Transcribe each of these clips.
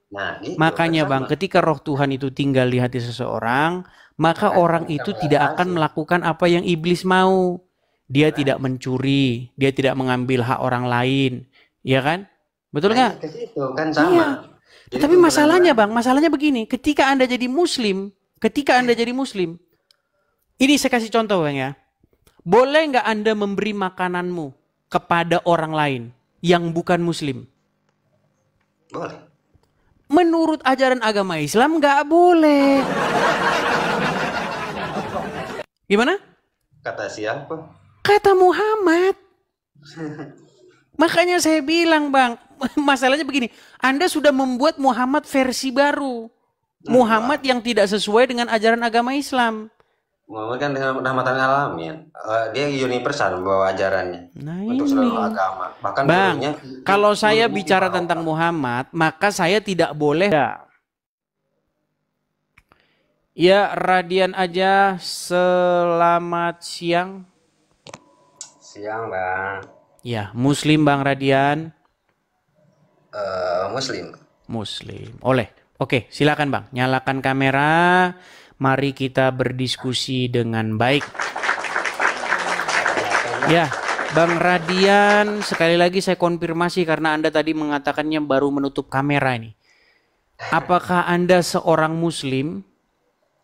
Nah, gitu kan Makanya sama. Bang, ketika roh Tuhan itu tinggal di hati seseorang, maka Makanya orang bisa itu tidak akan mengatasi. melakukan apa yang iblis mau. Dia tidak Nah, mencuri, dia tidak mengambil hak orang lain, ya kan? Betul nah iya nggak? ke situ kan sama. Iya. Jadi Tetapi tuntunan masalahnya Tuhan. Bang, masalahnya begini, ketika Anda jadi Muslim, ini saya kasih contoh Bang ya. Boleh nggak Anda memberi makananmu kepada orang lain yang bukan Muslim? Boleh. Menurut ajaran agama Islam nggak boleh. Gimana? Kata siapa? Kata Muhammad. Makanya saya bilang bang, masalahnya begini. Anda sudah membuat Muhammad versi baru. Muhammad Wah. yang tidak sesuai dengan ajaran agama Islam. Muhammad kan dengan rahmatan alamin. Dia universal bawa ajarannya Nah untuk seluruh ini. agama. Bahkan Bang, turunnya kalau saya turunnya di bicara tentang barokah. Muhammad, maka saya tidak boleh. Ya, Radian aja, selamat siang. Siang, Bang. Ya, Muslim Bang Radian. Muslim. Muslim. Oleh. Oke, silakan Bang. Nyalakan kamera. Mari kita berdiskusi dengan baik. Ya, Bang Radian, sekali lagi saya konfirmasi karena Anda tadi mengatakannya baru menutup kamera ini. Apakah Anda seorang Muslim?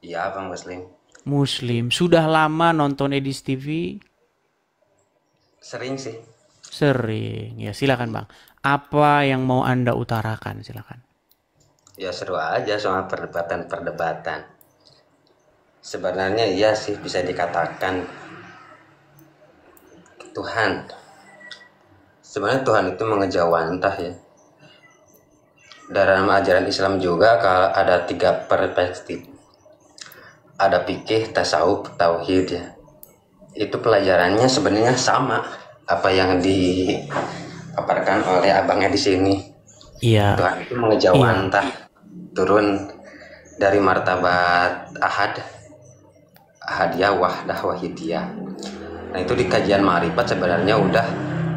Iya, Bang Muslim. Muslim. Sudah lama nonton Edis TV? Sering sih. Sering. Ya, silakan Bang. Apa yang mau Anda utarakan? Silakan. Ya seru aja soal perdebatan-perdebatan. Sebenarnya iya sih bisa dikatakan Tuhan. Sebenarnya Tuhan itu mengejawantah ya. Dalam ajaran Islam juga kalau ada 3 perspektif. Ada fikih, tasawuf, tauhid ya. Itu pelajarannya sebenarnya sama apa yang dipaparkan oleh abangnya di sini. Iya. Tuhan itu Iya. mengejawantah turun dari martabat ahad, ahadiyah, wahdah, wahidiyah. Nah itu di kajian Ma'rifat sebenarnya udah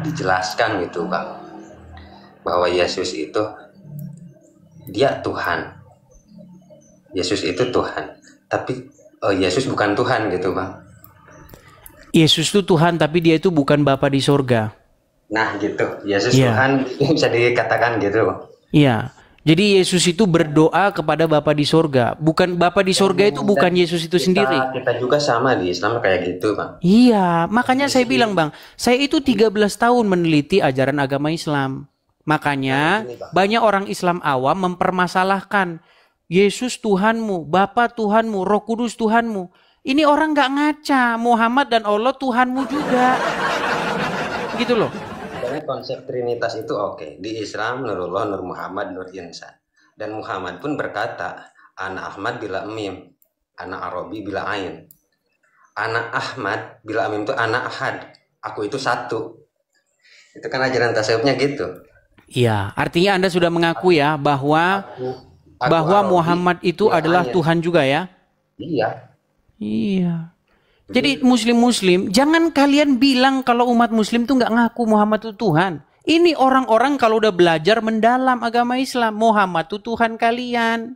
dijelaskan gitu Bang, bahwa Yesus itu dia Tuhan. Yesus itu Tuhan, tapi Yesus bukan Tuhan gitu Bang. Yesus itu Tuhan tapi dia itu bukan Bapa di sorga. Nah gitu, Yesus Iya. Tuhan bisa dikatakan gitu Bang. Iya. Jadi Yesus itu berdoa kepada Bapa di sorga. Bukan Bapa di sorga itu Dan bukan Yesus itu sendiri. kita juga sama di Islam kayak gitu Bang. Iya, makanya Di saya sini, bilang Bang, saya itu 13 tahun meneliti ajaran agama Islam. nah di Makanya sini Bang. banyak orang Islam awam mempermasalahkan Yesus Tuhanmu, Bapa Tuhanmu, Roh Kudus Tuhanmu. Ini orang nggak ngaca, Muhammad dan Allah Tuhanmu juga. Gitu loh. Sebenarnya konsep Trinitas itu oke. Di Islam Nurullah, Nur Muhammad, Nur Insan. Dan Muhammad pun berkata, Ana Ahmad bila mim, Ana Arabi bila ain. Ana Ahmad bila mim itu Ana Ahad. Aku itu satu. Itu kan ajaran tasawufnya gitu. Iya, artinya Anda sudah mengaku ya bahwa Aku aku Arabi Muhammad itu bila adalah ain. Tuhan juga ya. Iya, Iya. Jadi begitu. muslim-muslim, jangan kalian bilang kalau umat muslim tuh nggak ngaku Muhammad itu Tuhan. Ini orang-orang kalau udah belajar mendalam agama Islam, Muhammad itu Tuhan kalian.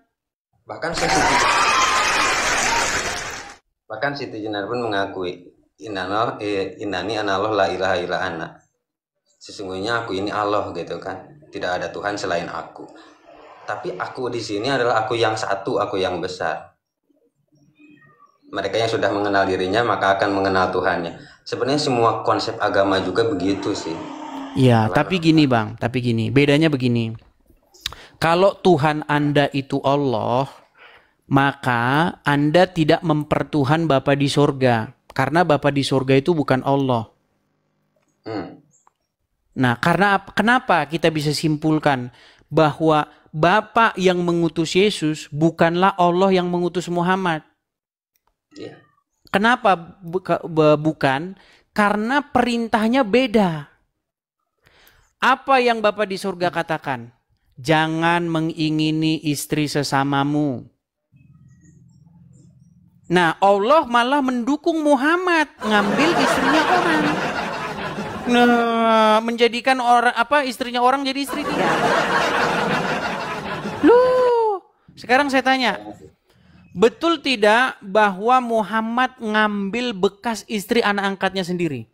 Bahkan Siti Jenar pun mengakui, Inani anallah la ilaha illa ana. Sesungguhnya aku ini Allah gitu kan. Tidak ada Tuhan selain aku. Tapi aku di sini adalah aku yang satu, aku yang besar. Mereka yang sudah mengenal dirinya maka akan mengenal Tuhannya. Sebenarnya semua konsep agama juga begitu sih. Ya, Kalau tapi gini Bang, tapi gini, bedanya begini. Kalau Tuhan Anda itu Allah, maka Anda tidak mempertuhan Bapa di sorga. Karena Bapa di sorga itu bukan Allah. hmm, Nah, karena kenapa kita bisa simpulkan bahwa Bapa yang mengutus Yesus bukanlah Allah yang mengutus Muhammad. ya, Kenapa bukan? Karena perintahnya beda. Apa yang Bapa di surga katakan? Jangan mengingini istri sesamamu. Nah, Allah malah mendukung Muhammad ngambil istrinya orang. Nah, menjadikan orang istrinya orang jadi istri dia. Loh, Sekarang saya tanya, betul tidak bahwa Muhammad ngambil bekas istri anak angkatnya sendiri?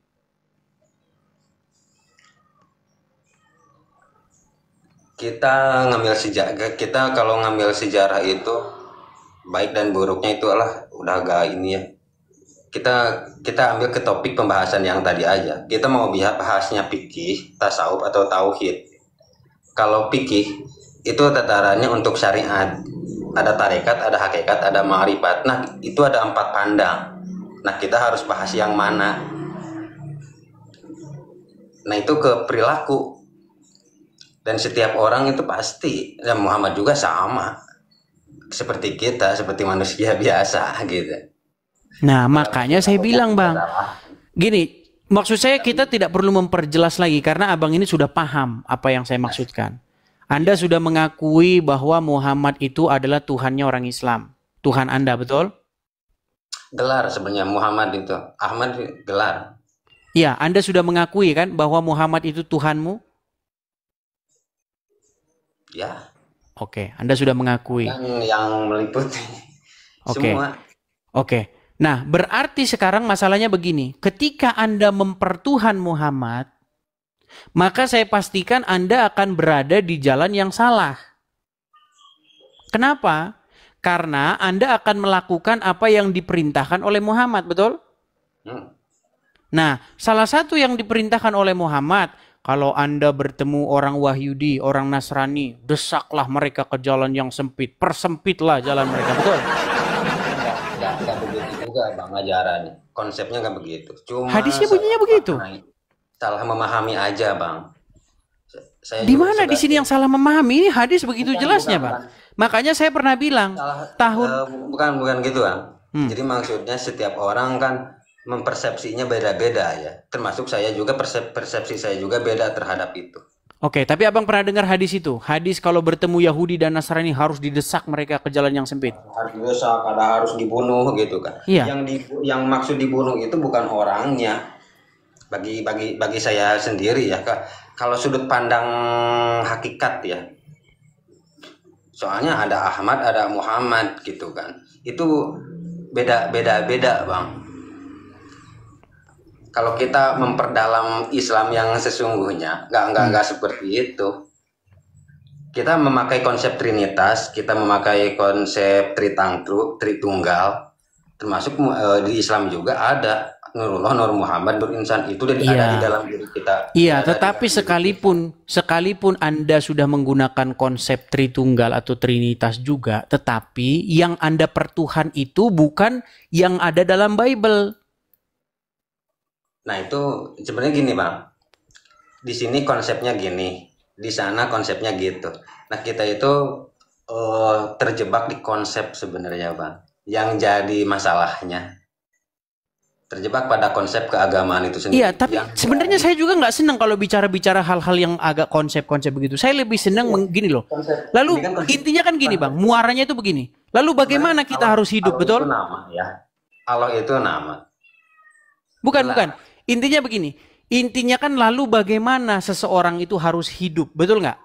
Kita kalau ngambil sejarah itu baik dan buruknya itu udah agak ini ya. Kita ambil ke topik pembahasan yang tadi aja. Kita mau bahasnya fikih, tasawuf atau tauhid. Kalau fikih itu tatarannya untuk syariat. Ada tarekat, ada hakikat, ada ma'rifat. Nah, itu ada 4 pandang. Nah, kita harus bahas yang mana. Nah, itu ke perilaku. Dan setiap orang itu pasti, dan Muhammad juga sama. Seperti kita, seperti manusia biasa gitu. Nah, makanya saya bilang, Bang. Gini, maksud saya kita tidak perlu memperjelas lagi karena Abang ini sudah paham apa yang saya maksudkan. Anda sudah mengakui bahwa Muhammad itu adalah Tuhannya orang Islam. Tuhan Anda, betul? Gelar sebenarnya Muhammad itu. Ahmad gelar. Ya, Anda sudah mengakui kan bahwa Muhammad itu Tuhanmu? Ya. Oke, Anda sudah mengakui. Yang meliputi semua. Oke. Nah, berarti sekarang masalahnya begini. Ketika Anda mempertuhan Muhammad, maka saya pastikan Anda akan berada di jalan yang salah. Kenapa? Karena Anda akan melakukan apa yang diperintahkan oleh Muhammad, betul? Nah, salah satu yang diperintahkan oleh Muhammad, kalau Anda bertemu orang Wahyudi, orang Nasrani, desaklah mereka ke jalan yang sempit, persempitlah jalan mereka, betul? Enggak begitu juga Bang ajarannya. Konsepnya nggak begitu. Cuma hadisnya bunyinya begitu. Salah memahami aja, Bang. Di mana di sini yang salah memahami? Ini hadis begitu jelasnya, Bang. Makanya saya pernah bilang bukan gitu, Bang. Jadi maksudnya setiap orang kan mempersepsinya beda-beda ya. Termasuk saya juga persepsi saya juga beda terhadap itu. Oke, tapi Abang pernah dengar hadis itu? Hadis kalau bertemu Yahudi dan Nasrani harus didesak mereka ke jalan yang sempit. Harus didesak, harus dibunuh gitu kan. Iya. Yang maksud dibunuh itu bukan orangnya. Bagi saya sendiri ya, kalau sudut pandang hakikat ya, soalnya ada Ahmad ada Muhammad gitu kan, itu beda Bang. Kalau kita memperdalam Islam yang sesungguhnya nggak seperti itu. Kita memakai konsep Trinitas, kita memakai konsep Tritunggal, termasuk di Islam juga ada Nurullah, Nur Muhammad, Nur Insan, itu ada di dalam diri kita. Iya, tetapi sekalipun Anda sudah menggunakan konsep Tritunggal atau Trinitas juga, tetapi yang Anda pertuhan itu bukan yang ada dalam Bible. Nah, itu sebenarnya gini, Bang. Di sini konsepnya gini, di sana konsepnya gitu. Nah, kita itu terjebak di konsep sebenarnya, Bang. Yang jadi masalahnya terjebak pada konsep keagamaan itu sendiri. Iya, tapi sebenarnya saya juga nggak senang kalau bicara-bicara hal-hal yang agak konsep-konsep begitu. Saya lebih senang gini loh. Lalu intinya kan gini, Bang, muaranya itu begini. Lalu bagaimana kita harus hidup, betul? Itu nama ya. Allah itu nama. Bukan. Intinya begini. Intinya kan lalu bagaimana seseorang itu harus hidup, betul nggak?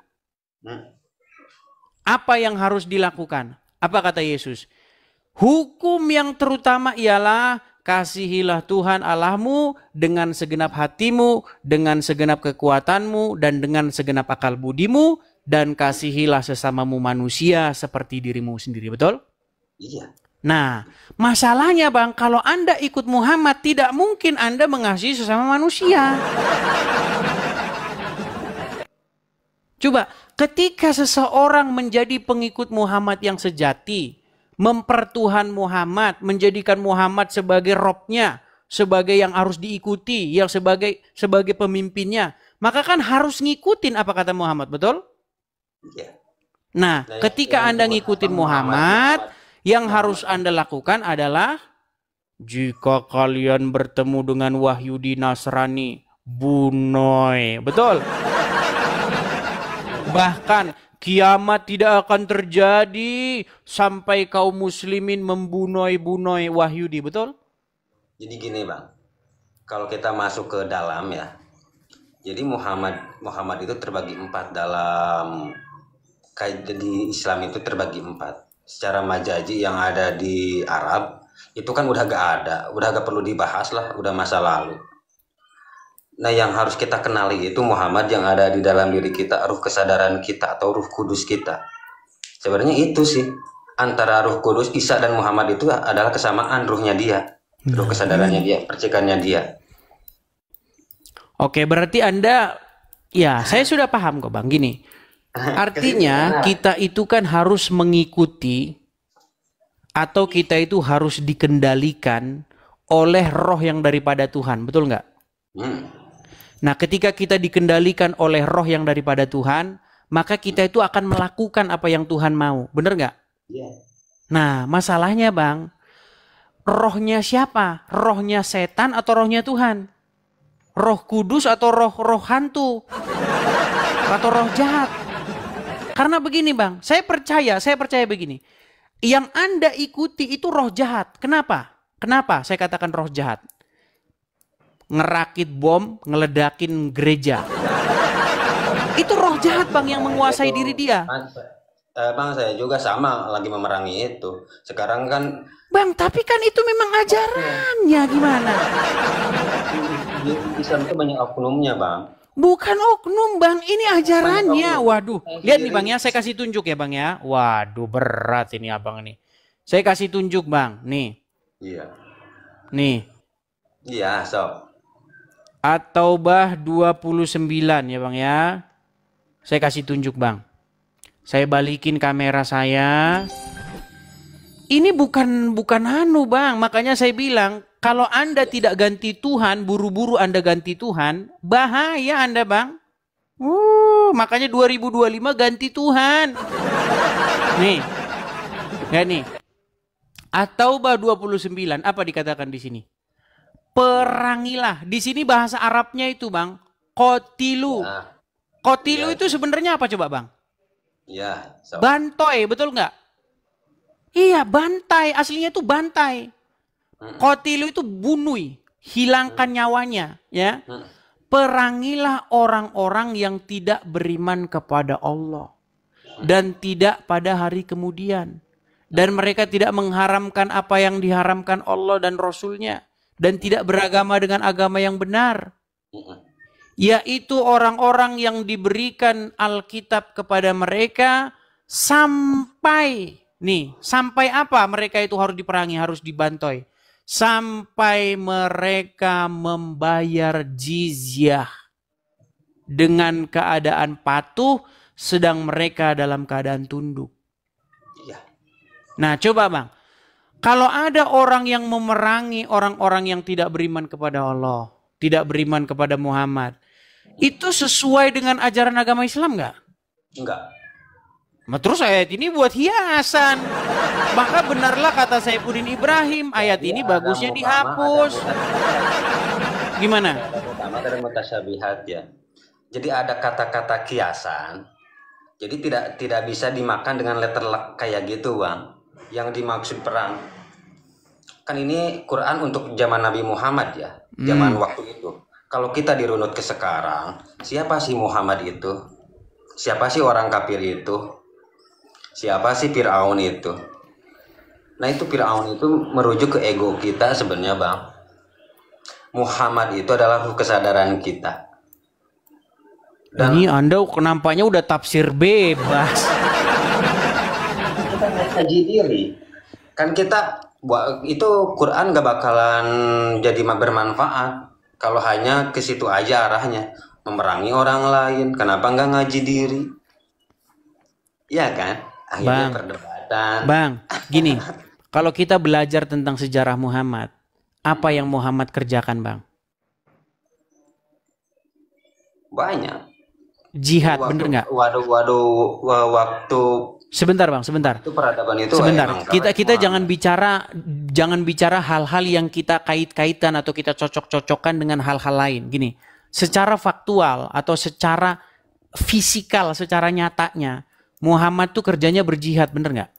Apa yang harus dilakukan? Apa kata Yesus? Hukum yang terutama ialah kasihilah Tuhan Allahmu dengan segenap hatimu, dengan segenap kekuatanmu, dan dengan segenap akal budimu, dan kasihilah sesamamu manusia seperti dirimu sendiri, betul? Iya. Nah, masalahnya Bang, kalau Anda ikut Muhammad, tidak mungkin Anda mengasihi sesama manusia. Coba, ketika seseorang menjadi pengikut Muhammad yang sejati, mempertuhan Muhammad, menjadikan Muhammad sebagai robnya, sebagai yang harus diikuti, yang sebagai pemimpinnya, maka kan harus ngikutin apa kata Muhammad, betul? Ya. Nah, ketika Anda ngikutin Muhammad, yang harus Anda lakukan adalah jika kalian bertemu dengan Wahyudi Nasrani, bunuh, betul? Bahkan kiamat tidak akan terjadi sampai kaum muslimin membunuh Wahyudi, betul? Jadi gini, Bang. Kalau kita masuk ke dalam ya. Jadi Muhammad itu terbagi 4 dalam di Islam itu terbagi 4. secara majazi yang ada di Arab itu kan udah gak ada, udah gak perlu dibahas lah, udah masa lalu. Nah, yang harus kita kenali itu Muhammad yang ada di dalam diri kita, ruh kesadaran kita atau ruh kudus kita. Sebenarnya itu sih, antara ruh kudus Isa dan Muhammad itu adalah kesamaan ruhnya dia, ruh kesadarannya dia, percikannya dia. Oke, berarti Anda, ya saya sudah paham kok Bang, gini. Artinya kita itu kan harus mengikuti atau kita itu harus dikendalikan oleh roh yang daripada Tuhan, betul nggak? Nah, ketika kita dikendalikan oleh roh yang daripada Tuhan, maka kita itu akan melakukan apa yang Tuhan mau. Bener nggak? Iya. Nah, masalahnya Bang, rohnya siapa? Rohnya setan atau rohnya Tuhan? Roh kudus atau roh hantu? Atau roh jahat? Karena begini Bang, saya percaya begini. Yang Anda ikuti itu roh jahat. Kenapa? Kenapa saya katakan roh jahat? Ngerakit bom, ngeledakin gereja. Itu roh jahat Bang yang menguasai diri dia. Bang, saya juga sama lagi memerangi itu. Sekarang kan Bang, tapi kan itu memang ajarannya gimana? Islam itu banyak oknumnya, Bang. Bukan oknum Bang, ini ajarannya. Waduh, lihat nih Bang ya, saya kasih tunjuk ya Bang ya. Waduh, berat ini abang nih. Saya kasih tunjuk Bang, nih. Iya. Nih. Iya, sob. At-Taubah 29 ya Bang ya. Saya kasih tunjuk Bang. Saya balikin kamera saya. Ini bukan anu Bang, makanya saya bilang kalau Anda tidak ganti Tuhan, buru-buru Anda ganti Tuhan, bahaya Anda Bang. Makanya 2025 ganti Tuhan. Nih. Ya nih. At-Taubah 29 apa dikatakan di sini? Perangilah. Di sini bahasa Arabnya itu Bang, kotilu. Kotilu itu sebenarnya apa coba Bang? Iya. Bantai, betul nggak? Iya, bantai. Aslinya itu bantai. Kotilu itu bunuh, hilangkan nyawanya, ya. Perangilah orang-orang yang tidak beriman kepada Allah dan tidak pada hari kemudian, dan mereka tidak mengharamkan apa yang diharamkan Allah dan Rasulnya, dan tidak beragama dengan agama yang benar, yaitu orang-orang yang diberikan Alkitab kepada mereka sampai apa mereka itu harus diperangi, harus dibantai? Sampai mereka membayar jizyah dengan keadaan patuh, sedang mereka dalam keadaan tunduk. Nah coba Bang, kalau ada orang yang memerangi orang-orang yang tidak beriman kepada Allah, tidak beriman kepada Muhammad, itu sesuai dengan ajaran agama Islam nggak? Enggak. Nah, terus ayat ini buat hiasan. Maka benarlah kata Saifuddin Ibrahim, ayat ini bagusnya dihapus. Gimana? Pertama dari mutasyabihat ya. Jadi ada kata-kata kiasan. Jadi tidak bisa dimakan dengan letter kayak gitu Bang. Yang dimaksud perang. Kan ini Quran untuk zaman Nabi Muhammad ya. Zaman waktu itu. Kalau kita dirunut ke sekarang, siapa sih Muhammad itu? Siapa sih orang kafir itu? Siapa sih Fir'aun itu? Nah itu Fir'aun itu merujuk ke ego kita sebenarnya Bang. Muhammad itu adalah kesadaran kita. Dan ini Anda nampaknya udah tafsir bebas. Kita ngaji diri. Kan kita itu Quran gak bakalan jadi bermanfaat kalau hanya ke situ aja arahnya, memerangi orang lain. Kenapa nggak ngaji diri? Iya kan? Akhirnya perdebatan. Bang, gini, kalau kita belajar tentang sejarah Muhammad, apa yang Muhammad kerjakan Bang? Banyak. Jihad, bener nggak? Waktu. Sebentar Bang, sebentar. Itu peradaban itu. Sebentar. Kita jangan bicara hal-hal yang kita kait-kaitan atau kita cocok-cocokkan dengan hal-hal lain. Gini, secara faktual atau secara fisikal, secara nyatanya, Muhammad tuh kerjanya berjihad, bener nggak?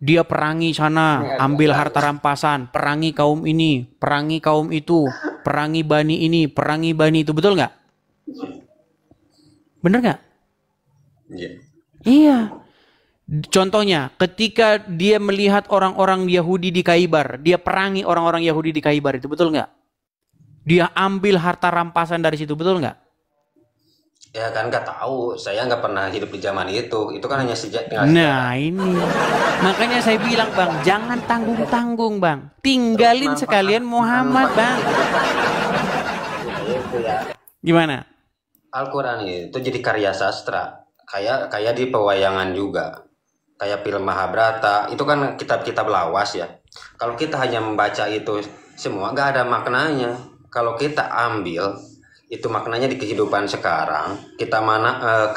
Dia perangi sana, ambil harta rampasan, perangi kaum ini, perangi kaum itu, perangi bani ini, perangi bani itu, betul nggak? Bener nggak? Iya. Iya. Contohnya, ketika dia melihat orang-orang Yahudi di Khaybar, dia perangi orang-orang Yahudi di Khaybar, itu betul nggak? Dia ambil harta rampasan dari situ, betul nggak? Ya kan nggak tahu, saya nggak pernah hidup di zaman itu kan hanya tinggal sejarah. Nah ini, makanya saya bilang bang, jangan tanggung-tanggung bang, tinggalin sekalian Muhammad bang. Itu ya. Gimana? Al-Quran itu jadi karya sastra, kayak di pewayangan juga, kayak film Mahabharata, itu kan kitab-kitab lawas ya. Kalau kita hanya membaca itu semua, nggak ada maknanya. Kalau kita ambil itu maknanya di kehidupan sekarang, kita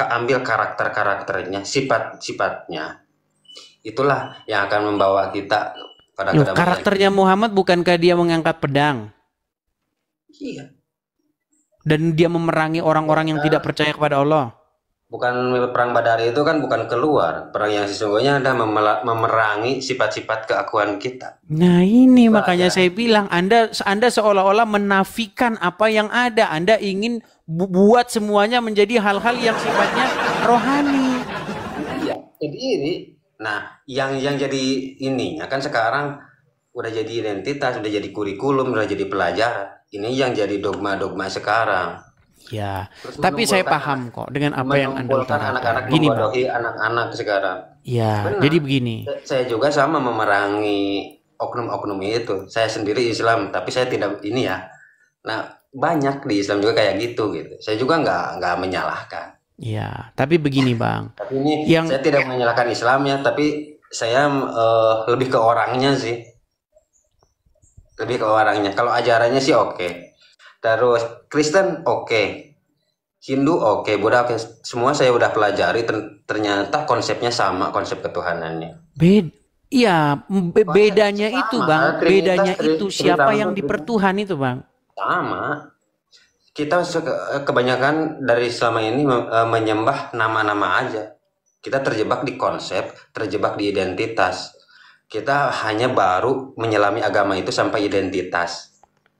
ambil karakter-karakternya, sifat-sifatnya, itulah yang akan membawa kita pada Loh, kedamaian. karakternya Muhammad bukankah dia mengangkat pedang? Iya. Dan dia memerangi orang-orang yang tidak percaya kepada Allah. Bukan perang Badar itu kan bukan keluar. Perang yang sesungguhnya adalah memerangi sifat-sifat keakuan kita. Nah ini makanya saya bilang Anda seolah-olah menafikan apa yang ada. Anda ingin buat semuanya menjadi hal-hal yang sifatnya rohani. Iya. Jadi ini, nah yang jadi ininya kan sekarang udah jadi identitas, udah jadi kurikulum, udah jadi pelajaran. Ini yang jadi dogma-dogma sekarang. Ya, tapi saya paham kok dengan apa yang Anda utarakan. Anak-anak Gini, Bang. anak-anak sekarang. Ya, Benar. jadi begini. Saya juga sama memerangi oknum-oknum itu. Saya sendiri Islam, tapi saya tidak ini ya. Nah, banyak di Islam juga kayak gitu. Saya juga nggak menyalahkan. Ya, tapi begini, Bang. Tapi ini saya tidak menyalahkan Islamnya, tapi saya lebih ke orangnya sih. Lebih ke orangnya. Kalau ajarannya sih oke. Terus Kristen oke. Hindu oke. Buddha oke. Semua saya udah pelajari, ternyata konsepnya sama, konsep ketuhanannya. Bedanya itu Bang. Bedanya itu siapa yang dipertuhan itu Bang. Sama. Kita kebanyakan dari selama ini menyembah nama-nama aja. Kita terjebak di konsep, terjebak di identitas. Kita hanya baru menyelami agama itu sampai identitas.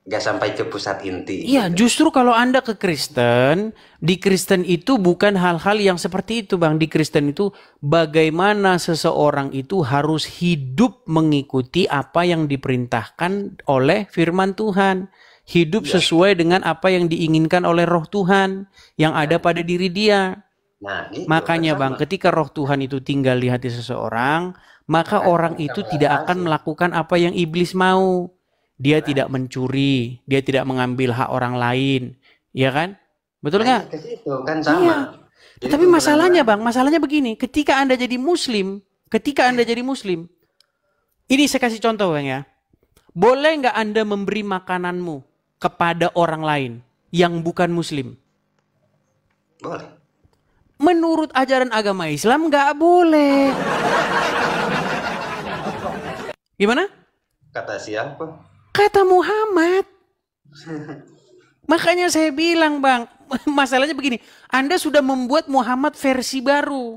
Gak sampai ke pusat inti. Iya, justru kalau Anda ke Kristen, di Kristen itu bukan hal-hal yang seperti itu, Bang. Di Kristen itu bagaimana seseorang itu harus hidup mengikuti apa yang diperintahkan oleh firman Tuhan. Hidup sesuai dengan apa yang diinginkan oleh roh Tuhan yang ada pada diri dia. Nah, gitu, makanya Bang, ketika roh Tuhan itu tinggal di hati seseorang, maka orang itu tidak akan melakukan apa yang iblis mau. Dia tidak mencuri, dia tidak mengambil hak orang lain, ya kan? Betul nggak? Kan sama. Iya. Tapi masalahnya Bang, masalahnya begini, ketika Anda jadi Muslim, ini saya kasih contoh Bang ya, boleh nggak Anda memberi makananmu kepada orang lain yang bukan Muslim? Boleh. Menurut ajaran agama Islam nggak boleh. Gimana? Kata siapa? Kata Muhammad. Makanya saya bilang Bang, masalahnya begini, Anda sudah membuat Muhammad versi baru.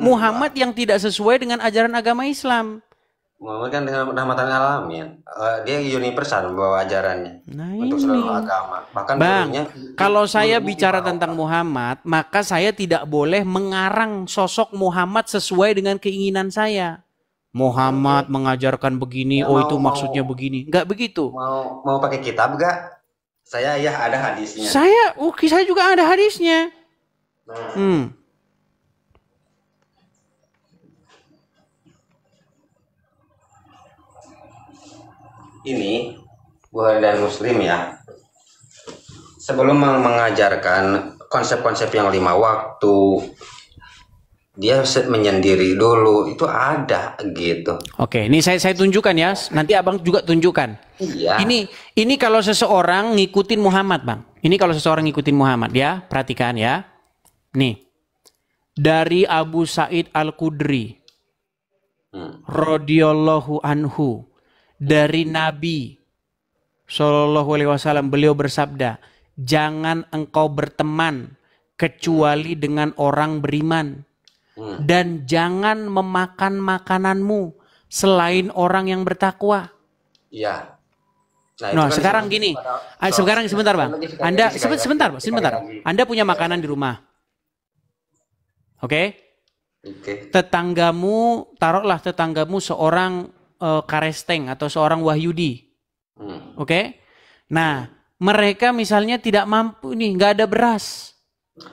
Muhammad yang tidak sesuai dengan ajaran agama Islam. Muhammad kan dengan rahmatan alamin. Dia universal bawa ajarannya. Nah, untuk seluruh agama. Bahkan Bang, kalau saya bicara tentang Muhammad, maka saya tidak boleh mengarang sosok Muhammad sesuai dengan keinginan saya. Muhammad mengajarkan begini, ya, itu maksudnya begini. Enggak begitu. Mau pakai kitab gak? Saya ya ada hadisnya. Saya juga ada hadisnya. Ini Bukhari dan Muslim ya. Sebelum mengajarkan konsep-konsep yang 5 waktu, dia menyendiri dulu, itu ada gitu. Oke, ini saya tunjukkan ya. Nanti Abang juga tunjukkan. Iya. Ini kalau seseorang ngikutin Muhammad, Bang. Ini kalau seseorang ngikutin Muhammad ya, perhatikan ya. Nih. Dari Abu Sa'id Al-Khudri radhiyallahu anhu, dari Nabi Shallallahu alaihi wasallam, beliau bersabda, "Jangan engkau berteman kecuali dengan orang beriman. Dan jangan memakan makananmu selain orang yang bertakwa." Iya. Nah, sekarang gini. Sekarang sebentar, Bang. Anda sebentar. Anda punya makanan di rumah. Oke? Oke. Tetanggamu, taruhlah tetanggamu seorang Karesteng atau seorang Wahyudi. Oke? Nah, mereka misalnya tidak mampu nih, nggak ada beras.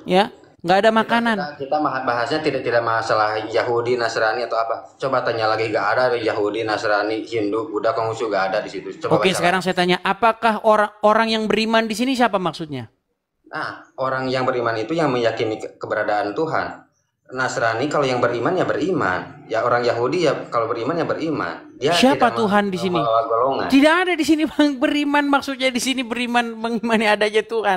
Ya, nggak ada makanan. Kita bahasnya tidak masalah Yahudi, Nasrani atau apa. Coba tanya lagi, nggak ada Yahudi, Nasrani, Hindu, Buddha, Konghucu, nggak ada di situ. Coba Oke, sekarang saya tanya, apakah orang yang beriman di sini siapa maksudnya? Nah, orang yang beriman itu yang meyakini keberadaan Tuhan. Nasrani kalau yang beriman ya beriman. Ya orang Yahudi ya kalau beriman ya beriman. Dia Siapa tidak Tuhan di sini? golongan. Tidak ada di sini Bang beriman, maksudnya di sini beriman mengimani adanya Tuhan.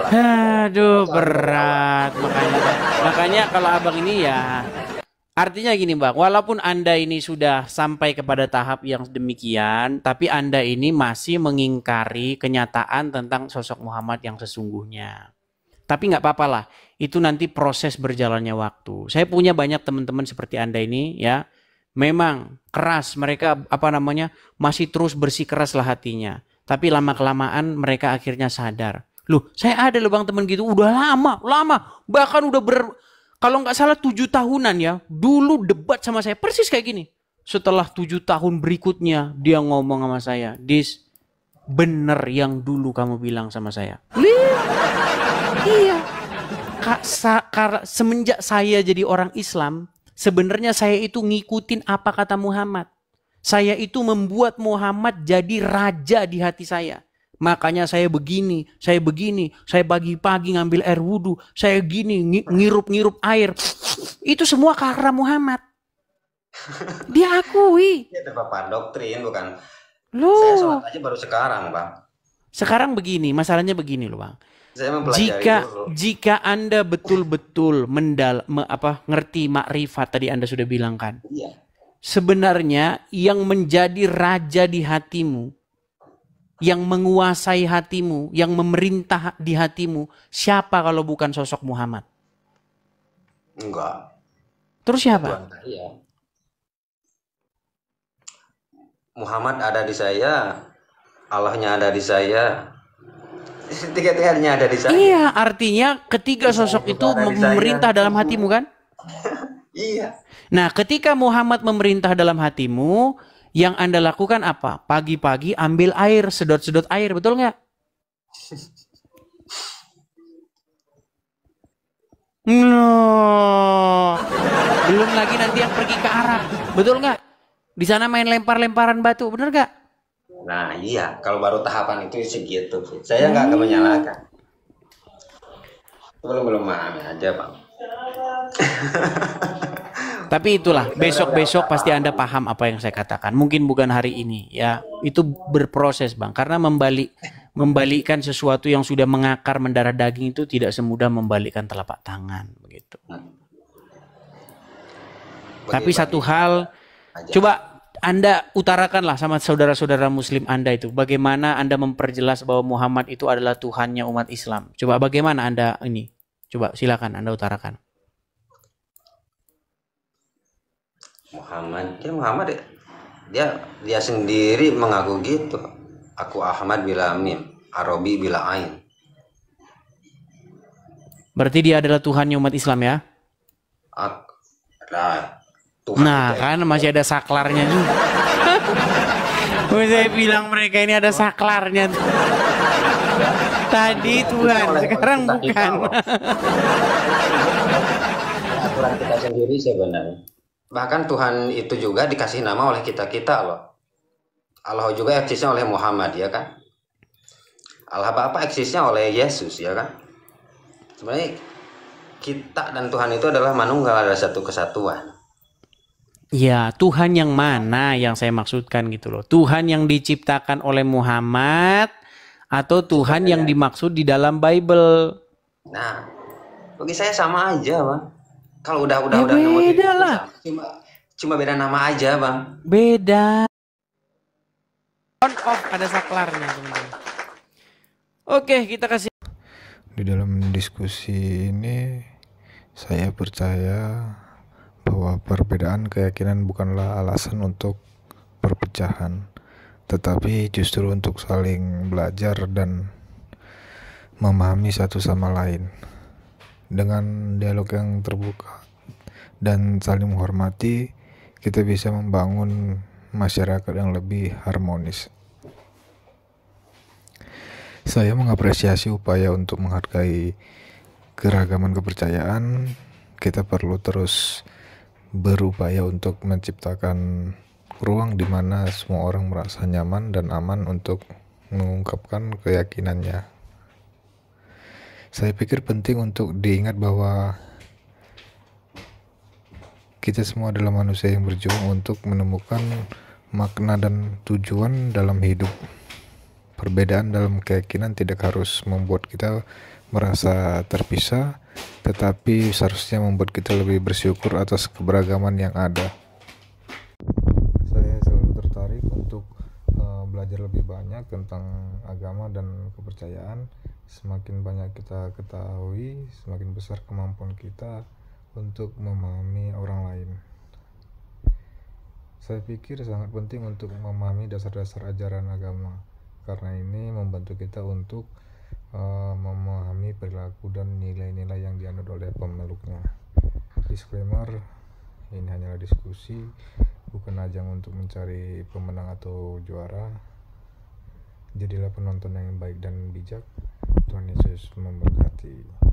Aduh berat makanya kalau abang ini ya artinya gini Bang, walaupun Anda ini sudah sampai kepada tahap yang demikian, tapi Anda ini masih mengingkari kenyataan tentang sosok Muhammad yang sesungguhnya. Tapi nggak apa-apa lah, itu nanti proses berjalannya waktu. Saya punya banyak teman-teman seperti Anda ini ya, memang keras mereka masih terus bersikeras lah hatinya. Tapi lama-kelamaan mereka akhirnya sadar. Loh, saya ada loh Bang teman gitu, udah lama, bahkan udah kalau nggak salah 7 tahunan ya, dulu debat sama saya persis kayak gini. Setelah 7 tahun berikutnya dia ngomong sama saya, Dis, bener yang dulu kamu bilang sama saya. Iya. Semenjak saya jadi orang Islam, sebenarnya saya itu ngikutin apa kata Muhammad. Saya itu membuat Muhammad jadi raja di hati saya. Makanya saya begini, saya pagi-pagi ngambil air wudhu, saya gini, ngirup air. Itu semua karena Muhammad. Dia akui. Dia terpapar doktrin, bukan. Loh. Saya sholat aja baru sekarang, Bang. Sekarang begini, masalahnya begini loh Bang. Jika Anda betul-betul ngerti makrifat tadi Anda sudah bilang kan. Iya. Sebenarnya yang menjadi raja di hatimu, yang menguasai hatimu, yang memerintah di hatimu, siapa kalau bukan sosok Muhammad? Enggak. Terus siapa? Iya. Muhammad ada di saya, Allahnya ada di saya, tiga-tiganya ada di saya. Iya, artinya ketiga sosok itu memerintah dalam hatimu kan? Iya. Nah, ketika Muhammad memerintah dalam hatimu, yang Anda lakukan apa? Pagi-pagi ambil air, sedot-sedot air, betul nggak? No. Belum lagi nanti yang pergi ke Arab, betul nggak? Di sana main lempar-lemparan batu, bener nggak? Nah iya, kalau baru tahapan itu segitu. Saya nggak akan menyalahkan. Belum memahami aja Bang. Tapi itulah, besok-besok pasti Anda paham apa yang saya katakan. Mungkin bukan hari ini ya. Itu berproses Bang. Karena membalikkan sesuatu yang sudah mengakar mendarah daging itu tidak semudah membalikkan telapak tangan begitu. Tapi satu hal, coba Anda utarakanlah sama saudara-saudara muslim Anda itu. Bagaimana Anda memperjelas bahwa Muhammad itu adalah Tuhannya umat Islam. Coba bagaimana Anda ini? Coba silakan Anda utarakan. Muhammad dia sendiri mengaku gitu. Aku Ahmad bila mim, Arabi bila ain. Berarti dia adalah Tuhannya umat Islam ya? Tuhan nah kan masih ada saklarnya juga. Saya bilang mereka ini ada saklarnya. Tadi Tuhan, sekarang bukan. Aturan kita sendiri sebenarnya. Bahkan Tuhan itu juga dikasih nama oleh kita loh. Allah juga eksisnya oleh Muhammad ya kan. Allah Bapa eksisnya oleh Yesus ya kan. Sebenarnya kita dan Tuhan itu adalah manunggal, ada satu kesatuan. Ya, Tuhan yang mana yang saya maksudkan gitu loh. Tuhan yang diciptakan oleh Muhammad atau Tuhan yang dimaksud di dalam Bible. Nah, bagi saya sama aja, Bang. Kalau udah beda lah. Cuma beda nama aja, Bang. Beda. On off ada saklarnya, teman-teman. Oke, kita kasih. Di dalam diskusi ini saya percaya bahwa perbedaan keyakinan bukanlah alasan untuk perpecahan, tetapi justru untuk saling belajar dan memahami satu sama lain. Dengan dialog yang terbuka dan saling menghormati, kita bisa membangun masyarakat yang lebih harmonis. Saya mengapresiasi upaya untuk menghargai keragaman kepercayaan. Kita perlu terus berupaya untuk menciptakan ruang di mana semua orang merasa nyaman dan aman untuk mengungkapkan keyakinannya. Saya pikir penting untuk diingat bahwa kita semua adalah manusia yang berjuang untuk menemukan makna dan tujuan dalam hidup. Perbedaan dalam keyakinan tidak harus membuat kita merasa terpisah, tetapi seharusnya membuat kita lebih bersyukur atas keberagaman yang ada. Saya selalu tertarik untuk belajar lebih banyak tentang agama dan kepercayaan. Semakin banyak kita ketahui, semakin besar kemampuan kita untuk memahami orang lain. Saya pikir sangat penting untuk memahami dasar-dasar ajaran agama, karena ini membantu kita untuk memahami perilaku dan nilai-nilai yang dianut oleh pemeluknya. Disclaimer, ini hanyalah diskusi, bukan ajang untuk mencari pemenang atau juara. Jadilah penonton yang baik dan bijak. Tuhan Yesus memberkati.